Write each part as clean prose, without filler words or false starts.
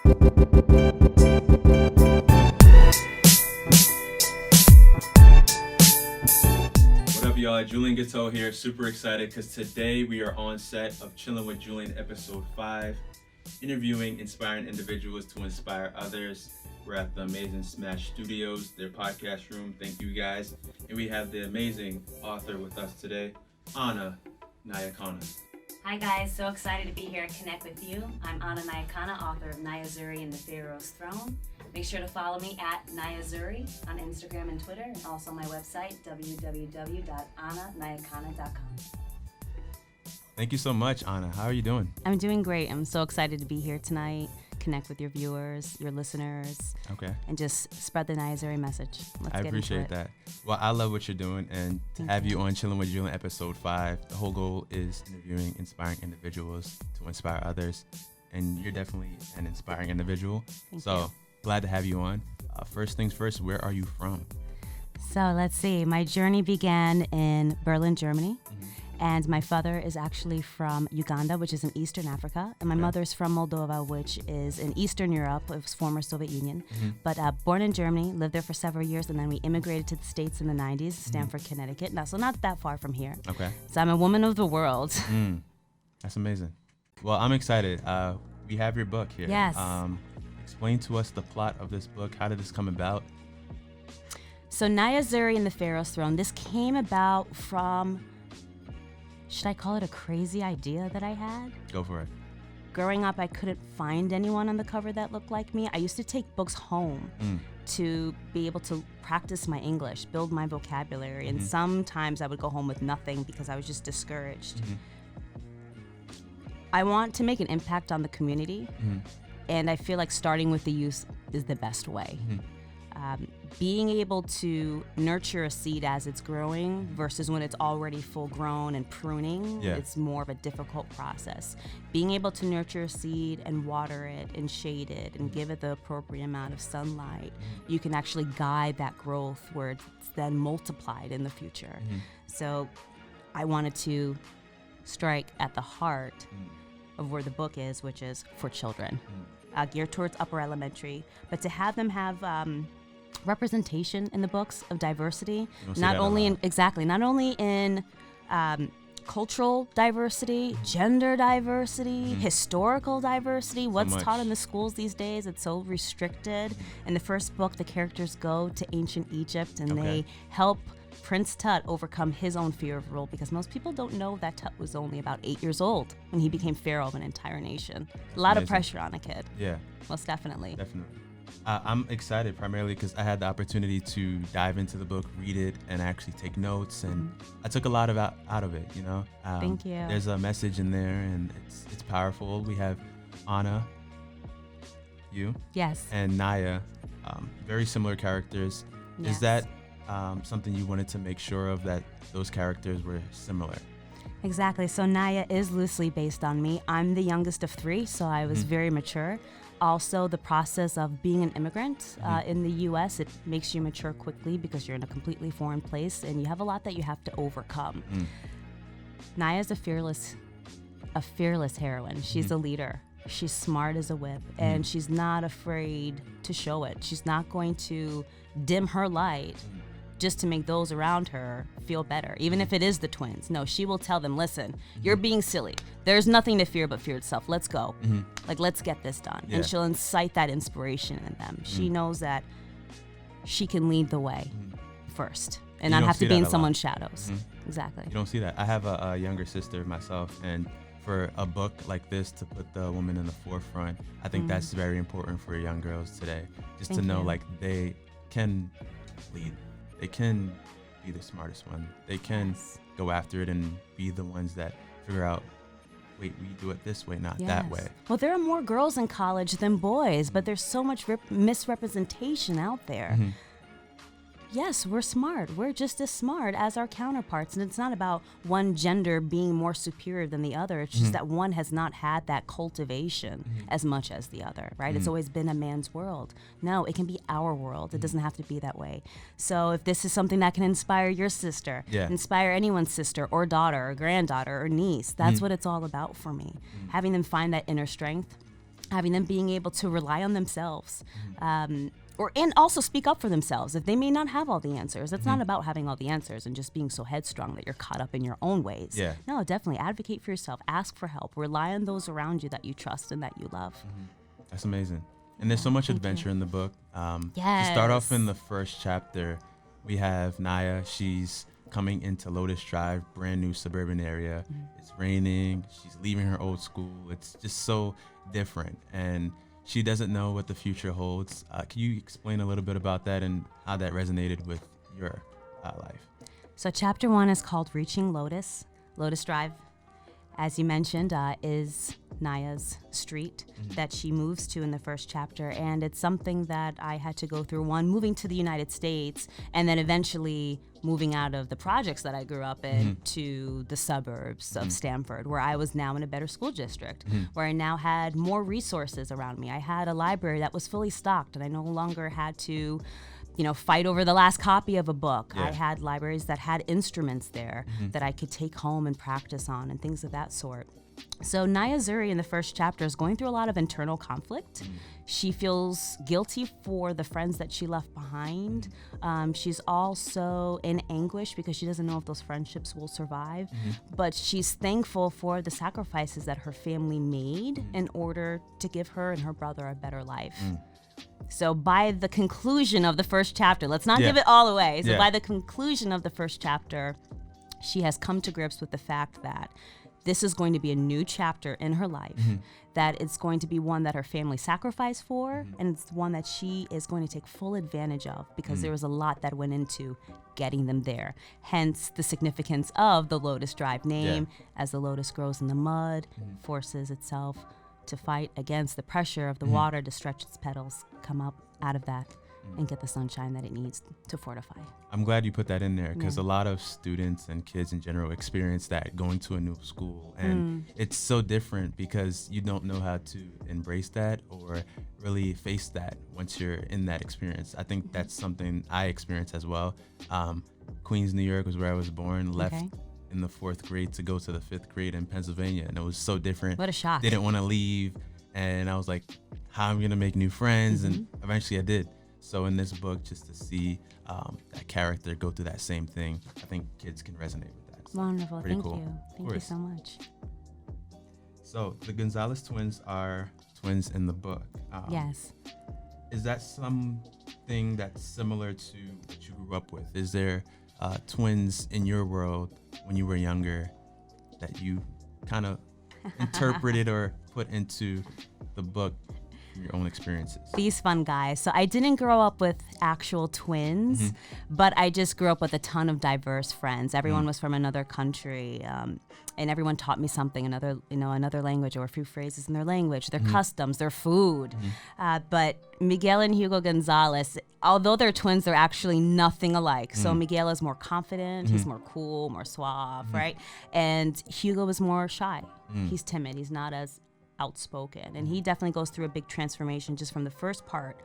What up, y'all? Julien Guiteau here. Super excited because today we are on set of Chillin with Julien episode 5, interviewing inspiring individuals to inspire others. We're at the amazing Smash Studios, their podcast room. Thank you guys. And we have the amazing author with us today, Nyakana. Hi guys, so excited to be here and connect with you. I'm Nyakana, author of Nyazuri and the Pharaoh's Throne. Make sure to follow me at Nyazuri on Instagram and Twitter, and also my website, www.annanyakana.com. Thank you so much, Anna. How are you doing? I'm doing great. I'm so excited to be here tonight, connect with your viewers, your listeners, and just spread the Nyazuri message. I appreciate that. Well, I love what you're doing, and to have you on Chillin with Julien episode 5, the whole goal is interviewing inspiring individuals to inspire others, and you're definitely an inspiring individual. Thank you. Glad to have you on. First things first, where are you from? So let's see. My journey began in Berlin, Germany. And my father is actually from Uganda, which is in Eastern Africa. And my mother's from Moldova, which is in Eastern Europe. It was former Soviet Union. But born in Germany, lived there for several years, and then we immigrated to the States in the 90s, Stamford, Connecticut. Now, so not that far from here. So I'm a woman of the world. That's amazing. Well, I'm excited. We have your book here. Yes. Explain to us the plot of this book. How did this come about? So Nyazuri and the Pharaoh's Throne, this came about from... should I call it a crazy idea that I had? Go for it. Growing up, I couldn't find anyone on the cover that looked like me. I used to take books home to be able to practice my English, build my vocabulary, and sometimes I would go home with nothing because I was just discouraged. I want to make an impact on the community, and I feel like starting with the youth is the best way. Being able to nurture a seed as it's growing versus when it's already full grown and pruning, it's more of a difficult process. Being able to nurture a seed and water it and shade it and give it the appropriate amount of sunlight, you can actually guide that growth where it's then multiplied in the future. So I wanted to strike at the heart of where the book is, which is for children, geared towards upper elementary, but to have them have representation in the books of diversity, not only in cultural diversity, gender diversity, historical diversity, what's taught in the schools these days. It's so restricted. In the first book, the characters go to ancient Egypt and they help Prince Tut overcome his own fear of rule, because most people don't know that Tut was only about 8 years old when he became pharaoh of an entire nation. A lot of pressure on a kid. Yeah. Most definitely. Definitely. I'm excited primarily because I had the opportunity to dive into the book, read it, and actually take notes, and I took a lot out of it, you know. Thank you. There's a message in there, and it's powerful. We have Anna, you, and Naya, very similar characters. Is that something you wanted to make sure of, that those characters were similar? Exactly. So Naya is loosely based on me. I'm the youngest of 3, so I was very mature. Also, the process of being an immigrant in the U.S., it makes you mature quickly because you're in a completely foreign place and you have a lot that you have to overcome. Naya's a fearless heroine. She's a leader. She's smart as a whip, and she's not afraid to show it. She's not going to dim her light just to make those around her feel better, even if it is the twins. No, she will tell them, listen, you're being silly. There's nothing to fear but fear itself. Let's go. Like, let's get this done. And she'll incite that inspiration in them. She knows that she can lead the way first and not have to be in someone's shadows. Exactly. You don't see that. I have a younger sister myself, and for a book like this to put the woman in the forefront, I think that's very important for young girls today. Just to know, like, they can lead. They can be the smartest one. They can go after it and be the ones that figure out, wait, we do it this way, not that way. Well, there are more girls in college than boys, but there's so much misrepresentation out there. yes, we're smart. We're just as smart as our counterparts. And it's not about one gender being more superior than the other. It's just that one has not had that cultivation as much as the other, right? It's always been a man's world. No, it can be our world. It doesn't have to be that way. So if this is something that can inspire your sister, inspire anyone's sister or daughter or granddaughter or niece, that's what it's all about for me. Having them find that inner strength. having them being able to rely on themselves, and also speak up for themselves if they may not have all the answers. It's not about having all the answers and just being so headstrong that you're caught up in your own ways. Yeah. No, definitely advocate for yourself, ask for help, rely on those around you that you trust and that you love. That's amazing. And there's so much adventure in the book. To start off in the first chapter, we have Naya. She's coming into Lotus Drive, brand new suburban area. It's raining. She's leaving her old school. It's just so different. And she doesn't know what the future holds. Can you explain a little bit about that and how that resonated with your life? So chapter 1 is called Reaching Lotus. Lotus Drive, as you mentioned, is Naya's street that she moves to in the first chapter. And it's something that I had to go through, one, moving to the United States, and then eventually moving out of the projects that I grew up in to the suburbs of Stamford, where I was now in a better school district, where I now had more resources around me. I had a library that was fully stocked, and I no longer had to fight over the last copy of a book. Yeah. I had libraries that had instruments there that I could take home and practice on and things of that sort. So Naya Zuri in the first chapter is going through a lot of internal conflict. She feels guilty for the friends that she left behind. She's also in anguish because she doesn't know if those friendships will survive. But she's thankful for the sacrifices that her family made in order to give her and her brother a better life. So by the conclusion of the first chapter, let's not give it all away. So by the conclusion of the first chapter, she has come to grips with the fact that this is going to be a new chapter in her life, that it's going to be one that her family sacrificed for, and it's one that she is going to take full advantage of because there was a lot that went into getting them there. Hence the significance of the Lotus Drive name, as the lotus grows in the mud, forces itself to fight against the pressure of the water to stretch its petals, come up out of that, and get the sunshine that it needs to fortify. I'm glad you put that in there because a lot of students and kids in general experience that going to a new school, and it's so different because you don't know how to embrace that or really face that once you're in that experience. I think that's something I experienced as well. Queens, New York was where I was born, left in the 4th grade to go to the 5th grade in Pennsylvania, and it was so different. What a shock. Didn't want to leave, and I was like, how am I gonna make new friends? And eventually I did. So in this book, just to see that character go through that same thing, I think kids can resonate with that. So wonderful. Thank cool. you. Thank you so much. So the Gonzalez twins are twins in the book. Yes. Is that something that's similar to what you grew up with? Is there twins in your world when you were younger that you kind of interpreted or put into the book from your own experiences? These fun guys. So I didn't grow up with actual twins, but I just grew up with a ton of diverse friends. Everyone was from another country, and everyone taught me something, another language or a few phrases in their language, their customs, their food. But Miguel and Hugo Gonzalez, although they're twins, they're actually nothing alike. So Miguel is more confident, he's more cool, more suave, right? And Hugo is more shy. He's timid, he's not as outspoken, and he definitely goes through a big transformation just from the first part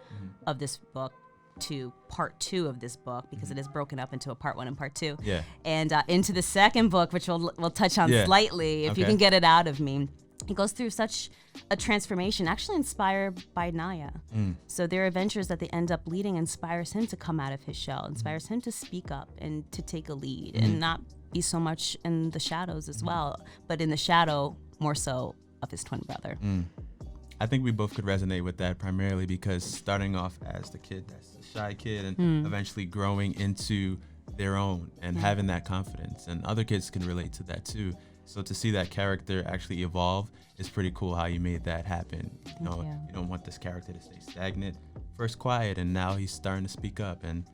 of this book to part 2 of this book, because it is broken up into a part 1 and part 2. Yeah. And into the second book, which we'll touch on slightly, if you can get it out of me. He goes through such a transformation, actually inspired by Naya. So their adventures that they end up leading inspires him to come out of his shell, inspires him to speak up and to take a lead and not be so much in the shadows as well, but in the shadow more so of his twin brother. I think we both could resonate with that, primarily because starting off as the kid that's a shy kid and eventually growing into their own and having that confidence, and other kids can relate to that too. So to see that character actually evolve is pretty cool how you made that happen. You don't want this character to stay stagnant. First quiet, and now he's starting to speak up, and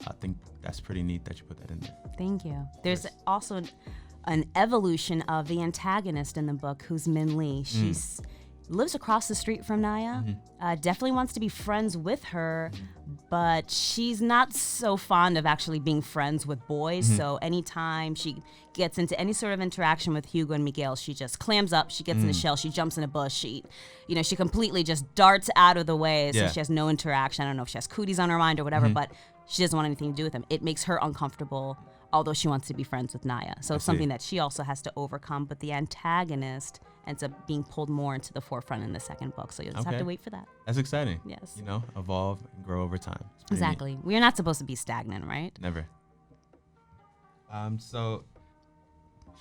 I think that's pretty neat that you put that in there. Thank you. There's also an evolution of the antagonist in the book, who's Min Lee. She's lives across the street from Naya, definitely wants to be friends with her, but she's not so fond of actually being friends with boys. So anytime she gets into any sort of interaction with Hugo and Miguel, she just clams up, she gets in the shell, she jumps in a bush, she completely just darts out of the way, so she has no interaction. I don't know if she has cooties on her mind or whatever, but she doesn't want anything to do with them. It makes her uncomfortable although she wants to be friends with Naya. So it's something that she also has to overcome, but the antagonist ends up being pulled more into the forefront in the second book. So you'll just have to wait for that. That's exciting. Yes. You know, evolve and grow over time. Exactly. Neat. We're not supposed to be stagnant, right? Never. So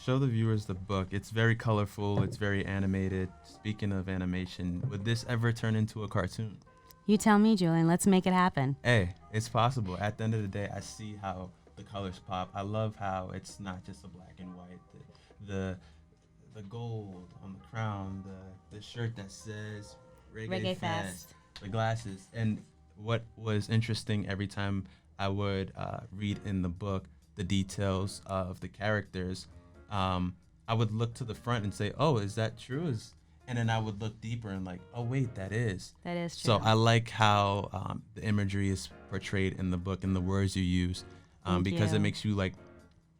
show the viewers the book. It's very colorful. It's very animated. Speaking of animation, would this ever turn into a cartoon? You tell me, Julien. Let's make it happen. Hey, it's possible. At the end of the day, I see how the colors pop. I love how it's not just a black and white. The gold on the crown, the shirt that says Reggae Fest, the glasses. And what was interesting, every time I would read in the book the details of the characters, I would look to the front and say, oh, is that true? And then I would look deeper and like, oh, wait, that is. That is true. So I like how the imagery is portrayed in the book and the words you use, because it makes you like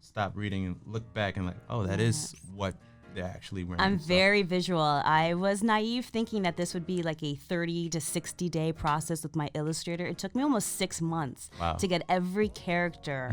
stop reading and look back and like, oh, that is what they're actually wearing. I'm very visual. I was naive thinking that this would be like a 30 to 60 day process with my illustrator. It took me almost 6 months to get every character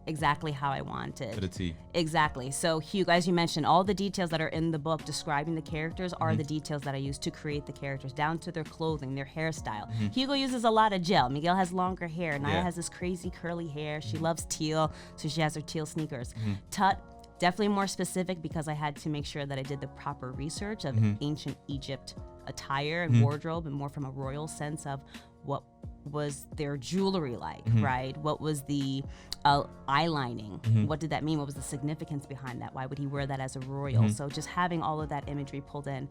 exactly how I wanted. To the T. Exactly. So Hugo, as you mentioned, all the details that are in the book describing the characters are the details that I use to create the characters, down to their clothing, their hairstyle. Hugo uses a lot of gel. Miguel has longer hair. Naya has this crazy curly hair. She loves teal, so she has her teal sneakers. Tut, definitely more specific because I had to make sure that I did the proper research of ancient Egypt attire and wardrobe, and more from a royal sense of what was their jewelry like, right? What was the eyelining? What did that mean? What was the significance behind that? Why would he wear that as a royal? So just having all of that imagery pulled in.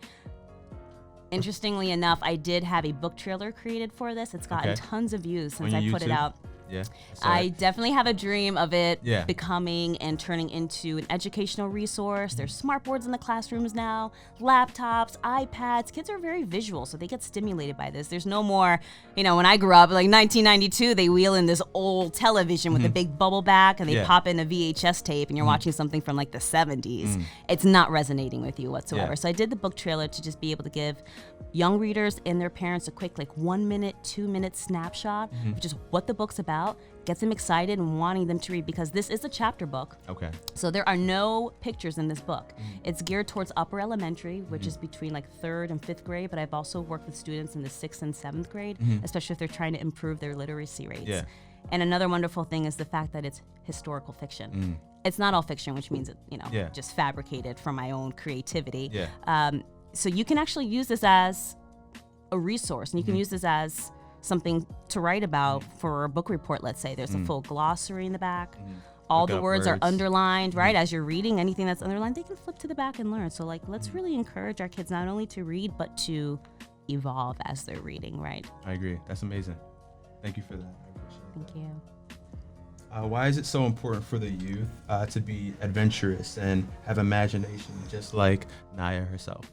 Interestingly enough, I did have a book trailer created for this. It's gotten tons of views since I put it out. Yeah, I definitely have a dream of it becoming and turning into an educational resource. There's smart boards in the classrooms now, laptops, iPads. Kids are very visual, so they get stimulated by this. There's no more, when I grew up, like 1992, they wheel in this old television with a big bubble back and they pop in a VHS tape and you're watching something from like the 70s. It's not resonating with you whatsoever. So I did the book trailer to just be able to give young readers and their parents a quick 1 minute, 2 minute snapshot of just what the book's about. Gets them excited and wanting them to read, because this is a chapter book. Okay. So there are no pictures in this book. It's geared towards upper elementary, which is between 3rd and 5th grade, but I've also worked with students in the 6th and 7th grade, especially if they're trying to improve their literacy rates. Yeah. And another wonderful thing is the fact that it's historical fiction. It's not all fiction, which means it, just fabricated from my own creativity. Yeah. So you can actually use this as a resource, and you can use this as something to write about for a book report, let's say. There's a full glossary in the back. All the words are underlined, right? As you're reading, anything that's underlined, they can flip to the back and learn. So let's really encourage our kids not only to read, but to evolve as they're reading, right? I agree. That's amazing. Thank you for that. I appreciate Thank you. Why is it so important for the youth to be adventurous and have imagination, just like Naya herself?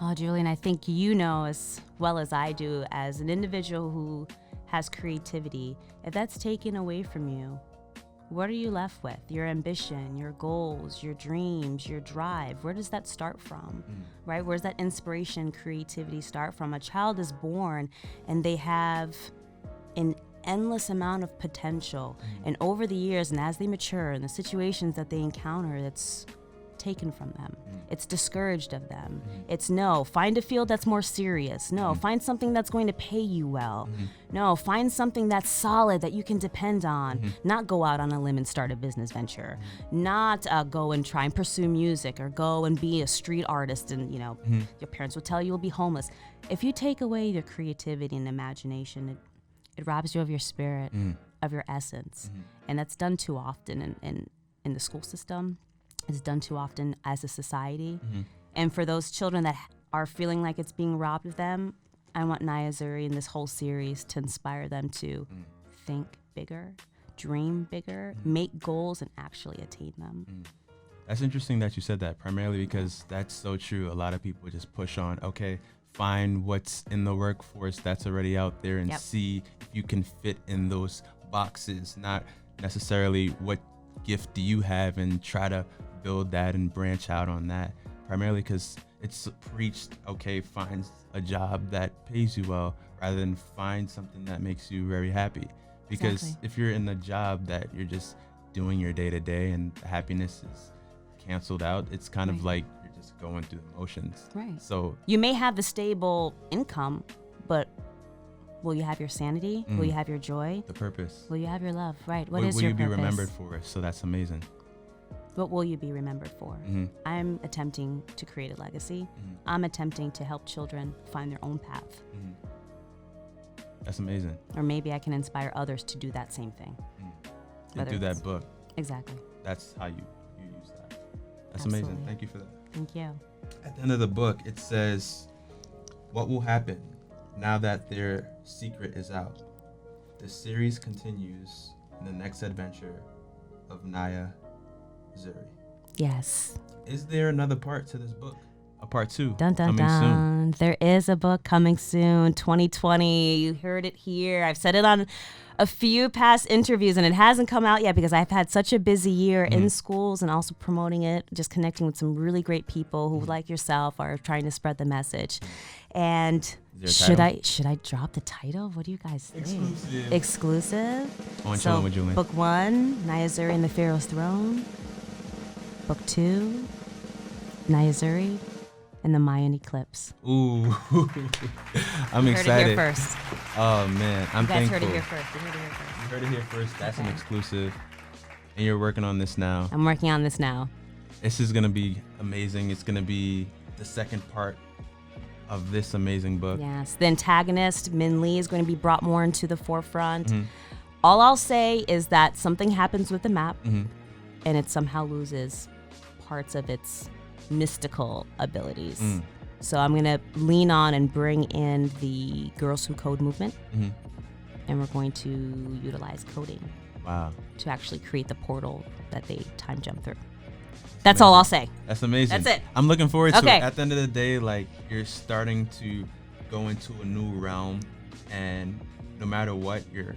Oh, Julien, I think you know as well as I do, as an individual who has creativity, if that's taken away from you, what are you left with? Your ambition, your goals, your dreams, your drive. Where does that start from, right? Where's that inspiration, creativity start from? A child is born and they have an endless amount of potential. And over the years and as they mature and the situations that they encounter, that's taken from them. It's discouraged of them. It's no, find a field that's more serious. No, find something that's going to pay you well. No, find something that's solid that you can depend on. Not go out on a limb and start a business venture. Not go and try and pursue music or go and be a street artist and your parents will tell you you'll be homeless. If you take away your creativity and imagination, it robs you of your spirit, of your essence. And that's done too often in the school system. It's done too often as a society. And for those children that are feeling like it's being robbed of them, I want Naya Zuri in this whole series to inspire them to think bigger, dream bigger, make goals, and actually attain them. That's interesting that you said that, primarily because that's so true. A lot of people just push on, okay, find what's in the workforce that's already out there and see if you can fit in those boxes, not necessarily what gift do you have and try to build that and branch out on that, primarily because it's preached, okay, find a job that pays you well rather than find something that makes you very happy. Because if you're in a job that you're just doing your day to day and the happiness is canceled out, it's kind of like you're just going through the motions. Right. So you may have the stable income, but will you have your sanity? Will you have your joy? The purpose. Will you have your love? Right. What will, is will your you be purpose? remembered for? So that's amazing. What will you be remembered for? I'm attempting to create a legacy. I'm attempting to help children find their own path. That's amazing. Or maybe I can inspire others to do that same thing. And through that book. Exactly. That's how you use that. That's Absolutely. amazing. Thank you for that. Thank you. At the end of the book, it says, what will happen now that their secret is out? The series continues in the next adventure of Naya Zuri. Yes. Is there another part to this book? A part 2 dun, dun, coming dun. soon? There is a book coming soon, 2020. You heard it here. I've said it on a few past interviews, and it hasn't come out yet because I've had such a busy year in schools and also promoting it, just connecting with some really great people who, like yourself, are trying to spread the message. And should I drop the title? What do you guys think? Exclusive. On Chillin with Julien. Book 1, Naya Zuri and the Pharaoh's Throne. Book 2, Naya Zuri and the Mayan Eclipse. Ooh, I'm you excited. Heard it here first. Oh man, I'm thankful. You guys heard it here first. You heard it here first. That's an exclusive, and you're working on this now. I'm working on this now. This is gonna be amazing. It's gonna be the second part of this amazing book. Yes, the antagonist Min Lee is going to be brought more into the forefront. All I'll say is that something happens with the map, and it somehow loses parts of its mystical abilities. So I'm gonna lean on and bring in the Girls Who Code movement, and we're going to utilize coding to actually create the portal that they time jump through. That's all I'll say. That's amazing. That's it. I'm looking forward to it. At the end of the day, like, you're starting to go into a new realm, and no matter what, you're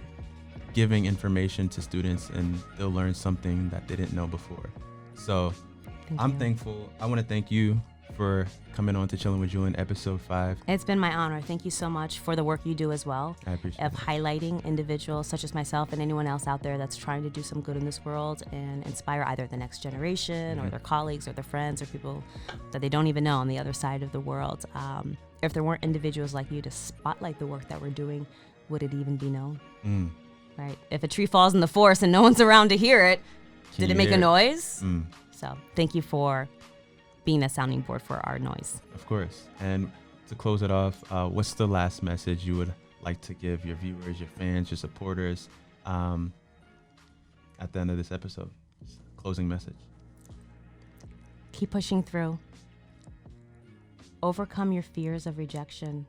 giving information to students and they'll learn something that they didn't know before. So I'm thankful. I want to thank you for coming on to Chillin with Julien, episode 5. It's been my honor. Thank you so much for the work you do as well. I appreciate it. Highlighting individuals such as myself and anyone else out there that's trying to do some good in this world and inspire either the next generation or their colleagues or their friends or people that they don't even know on the other side of the world. If there weren't individuals like you to spotlight the work that we're doing, would it even be known? Right? If a tree falls in the forest and no one's around to hear it, did it make a noise? So thank you for being a sounding board for our noise. Of course. And to close it off, what's the last message you would like to give your viewers, your fans, your supporters at the end of this episode? Closing message. Keep pushing through. Overcome your fears of rejection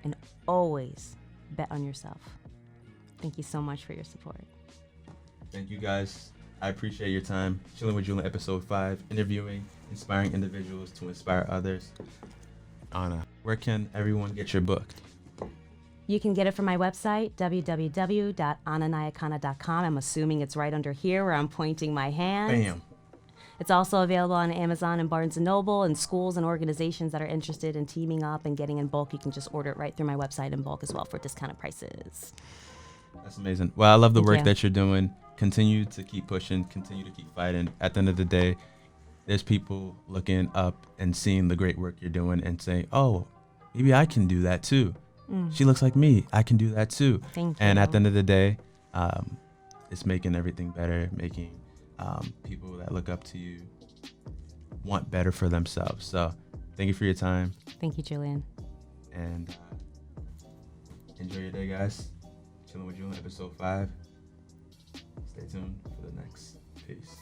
and always bet on yourself. Thank you so much for your support. Thank you guys. I appreciate your time. Chillin with Julien, episode 5, interviewing inspiring individuals to inspire others. Anna, where can everyone get your book? You can get it from my website, www.annanyakana.com. I'm assuming it's right under here where I'm pointing my hand. Bam. It's also available on Amazon and Barnes & Noble, and schools and organizations that are interested in teaming up and getting in bulk. You can just order it right through my website in bulk as well for discounted prices. That's amazing. Well, I love the work that you're doing. Continue to keep pushing, continue to keep fighting. At the end of the day, there's people looking up and seeing the great work you're doing and saying, oh, maybe I can do that too. She looks like me. I can do that too. Thank you. And at the end of the day, it's making everything better, making people that look up to you want better for themselves. So thank you for your time. Thank you, Julien. And enjoy your day, guys. Chillin with Julien, episode 5. Stay tuned for the next. Peace.